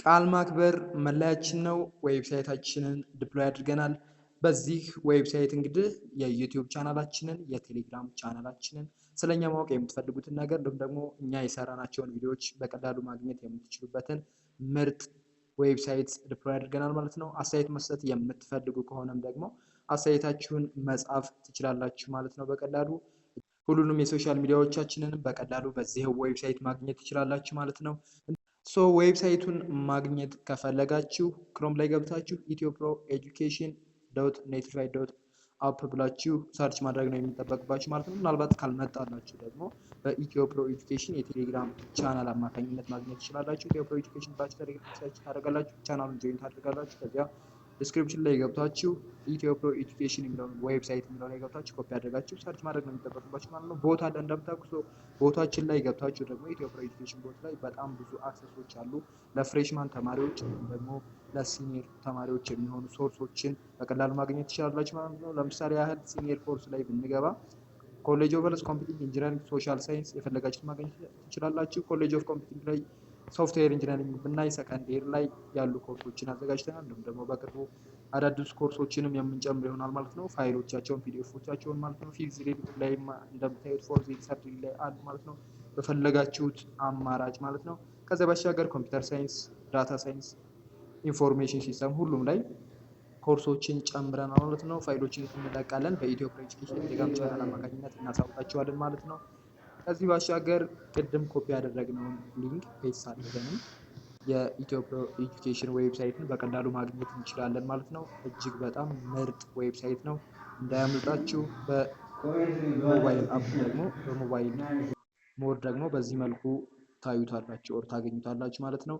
ቃል ማክበር መለያችን ነው። ዌብሳይታችንን ዲፕሎይ አድርገናል። በዚህ ዌብሳይት እንግዲህ የዩቲዩብ ቻናላችንን፣ የቴሌግራም ቻናላችንን ስለኛ ማወቅ የምትፈልጉትን ነገር እንዲሁም ደግሞ እኛ የሰራናቸውን ቪዲዮዎች በቀላሉ ማግኘት የምትችሉበትን ምርጥ ዌብሳይት ዲፕሎይ አድርገናል ማለት ነው። አስተያየት መስጠት የምትፈልጉ ከሆነም ደግሞ አስተያየታችሁን መጻፍ ትችላላችሁ ማለት ነው። በቀላሉ ሁሉንም የሶሻል ሚዲያዎቻችንን በቀላሉ በዚህ ዌብሳይት ማግኘት ትችላላችሁ ማለት ነው። ዌብሳይቱን ማግኘት ከፈለጋችሁ ክሮም ላይ ገብታችሁ ኢትዮፕሮ ኤጁኬሽን .netify.app ብላችሁ ሰርች ማድረግ ነው የሚጠበቅባችሁ ማለት ነው። ምናልባት ካልመጣላችሁ ደግሞ በኢትዮፕሮ ኤጁኬሽን የቴሌግራም ቻናል አማካኝነት ማግኘት ትችላላችሁ። ኢትዮፕሮ ኤጁኬሽን ብላችሁ ሰርች ታደርጋላችሁ፣ ቻናሉን ጆይን ታደርጋላችሁ። ከዚያ ዲስክሪፕሽን ላይ ገብታችሁ ኢትዮፕሮ ኤጁኬሽን የሚለውን ዌብሳይት የሚለው ላይ ገብታችሁ ኮፒ አድርጋችሁ ሰርች ማድረግ ነው የሚጠበቅባችሁ ማለት ነው። ቦታ አለ እንደምታውቁት። ቦታችን ላይ ገብታችሁ ደግሞ ኢትዮፕሮ ኤጁኬሽን ቦት ላይ በጣም ብዙ አክሰሶች አሉ። ለፍሬሽማን ተማሪዎች ደግሞ ለሲኒየር ተማሪዎች የሚሆኑ ሶርሶችን በቀላሉ ማግኘት ትችላላችሁ ማለት ነው። ለምሳሌ ያህል ሲኒየር ኮርስ ላይ ብንገባ ኮሌጅ ኦፍ ሄልዝ ኮምፒውቲንግ ኢንጂነሪንግ ሶሻል ሳይንስ የፈለጋችሁት ማግኘት ትችላላችሁ። ኮሌጅ ኦፍ ኮምፒውቲንግ ላይ ሶፍትዌር ኢንጂነሪንግ ብናይ ሰከንድ ኢየር ላይ ያሉ ኮርሶችን አዘጋጅተናል። እንዲሁም ደግሞ በቅርቡ አዳዲስ ኮርሶችንም የምንጨምር ይሆናል ማለት ነው። ፋይሎቻቸውን ፒዲኤፎቻቸውን ማለት ነው ፊዚክስ ላይ እንደምታዩት ፎርዚንግ ሰርድ ላይ አሉ ማለት ነው። በፈለጋችሁት አማራጭ ማለት ነው። ከዛ ባሻገር ኮምፒውተር ሳይንስ፣ ዳታ ሳይንስ፣ ኢንፎርሜሽን ሲስተም ሁሉም ላይ ኮርሶችን ጨምረን ማለት ነው። ፋይሎችን እንለቃለን። በኢትዮፕሮ ኤጁኬሽን ቴሌግራም ቻናል አማካኝነት እናሳውቃቸዋለን ማለት ነው። ከዚህ ባሻገር ቅድም ኮፒ ያደረግነውን ሊንክ ፔስት አድርገንም የኢትዮፕሮ ኤጁኬሽን ዌብሳይትን በቀላሉ ማግኘት እንችላለን ማለት ነው። እጅግ በጣም ምርጥ ዌብሳይት ነው፣ እንዳያመልጣችሁ። በሞባይል አፕ ደግሞ በሞባይል ሞድ ደግሞ በዚህ መልኩ ታዩታላችሁ ኦር ታገኙታላችሁ ማለት ነው።